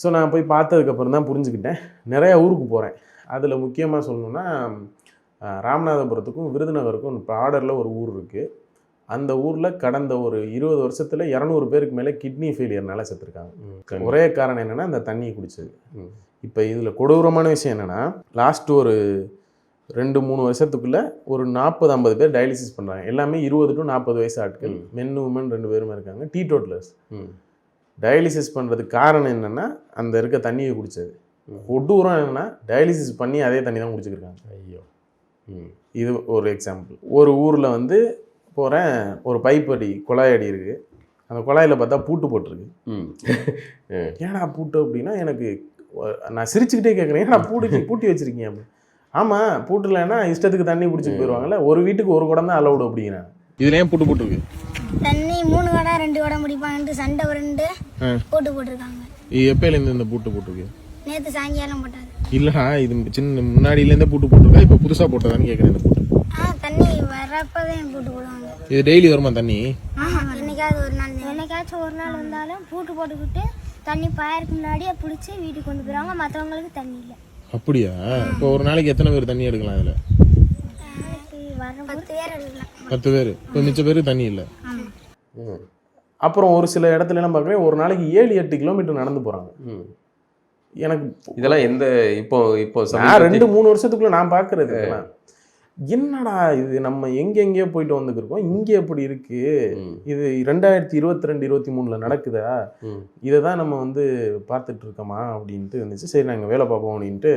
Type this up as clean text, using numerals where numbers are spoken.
So நான் போய் பார்த்ததுக்கப்புறம் தான் புரிஞ்சுக்கிட்டேன். நிறையா ஊருக்கு போகிறேன். அதில் முக்கியமாக சொல்லணுன்னா ராமநாதபுரத்துக்கும் விருதுநகருக்கும் பார்டரில் ஒரு ஊர் இருக்குது. அந்த ஊரில் கடந்த ஒரு 20 வருஷத்தில் 200 பேருக்கு மேலே கிட்னி ஃபெயிலியர்னால செத்துருக்காங்க. ஒரே காரணம் என்னென்னா அந்த தண்ணியை குடிச்சது. இப்போ இதில் கொடூரமான விஷயம் என்னென்னா லாஸ்ட் ஒரு 2-3 வருஷத்துக்குள்ளே ஒரு 40-50 பேர் டயாலிசிஸ் பண்ணுறாங்க. எல்லாமே 20 to 40 வயசு ஆட்கள். மென் உமன் 2 பேருமே இருக்காங்க. டீடோட்டலர்ஸ். டயாலிசிஸ் பண்ணுறதுக்கு காரணம் என்னென்னா அந்த இருக்க தண்ணியை குடித்தது. கொடூரம் என்னென்னா டயாலிசிஸ் பண்ணி அதே தண்ணி தான் குடிச்சிருக்காங்க. ஐயோ, இது ஒரு எக்ஸாம்பிள். ஒரு ஊரில் வந்து போகிறேன், ஒரு பைப் அடி குழாய் அடி இருக்குது. அந்த குழாயில் பார்த்தா பூட்டு போட்டிருக்கு. ஏன்னா பூட்டு அப்படின்னா எனக்கு நான் சிரிச்சுக்கிட்டே கேட்குறேன், ஏன்னா பூட்டி வச்சுருக்கீங்க அப்படி. ஆமாம், பூட்டுலன்னா இஷ்டத்துக்கு தண்ணி பிடிச்சிட்டு போயிடுவாங்கல்ல, ஒரு வீட்டுக்கு ஒரு குடம் தான் அலௌடு அப்படிங்கிறாங்க. இதுல ஏன் பூட்டு போட்டுருக்கு? தண்ணி 3 குடம் 2 குடம் முடிப்பாங்கன்ட்டு சண்டை உருண்டு பூட்டு போட்டிருக்காங்க. இது எப்பயிலேருந்து இந்த பூட்டு போட்டிருக்கு? நேற்று சாயங்காலம் போட்டாரு. இல்லைண்ணா, இது சின்ன முன்னாடியிலேருந்தே பூட்டு போட்டிருக்கா, இப்போ புதுசாக போட்டதான்னு கேட்குறேன். இந்த பூட்டு தண்ணி வரப்பவே பூட்டு போடுவாங்க. இது டெய்லி வருமா தண்ணி? என்னைக்காச்சும் ஒரு நாள் வந்தாலும் பூட்டு போட்டுக்கிட்டு தண்ணி பாயருக்கு முன்னாடியே பிடிச்சி வீட்டுக்கு கொண்டு போயிடுவாங்க. மற்றவங்களுக்கு தண்ணி இல்லை. அப்படியா? இப்போ ஒரு நாளைக்கு எத்தனை பேர் தண்ணி எடுக்கலாம்? இதில் 10 பேர் எடுக்கலாம். 10 பேர். இப்போ மிச்ச பேருக்கு தண்ணி இல்லை. அப்புறம் ஒரு சில இடத்துலலாம் பார்க்குறேன், ஒரு நாளைக்கு 7-8 கிலோமீட்டர் நடந்து போகிறாங்க. எனக்கு இதெல்லாம் எந்த இப்போ 2-3 வருஷத்துக்குள்ள நான் பார்க்குறது என்னடா இது, நம்ம எங்கெங்கேயோ போயிட்டு வந்துருக்கோம், இங்கே எப்படி இருக்கு இது? 2022-23 நடக்குதா? இதை தான் நம்ம வந்து பார்த்துட்டு இருக்கோமா அப்படின்ட்டு இருந்துச்சு. சரி, நாங்கள் வேலை பார்ப்போம் அப்படின்ட்டு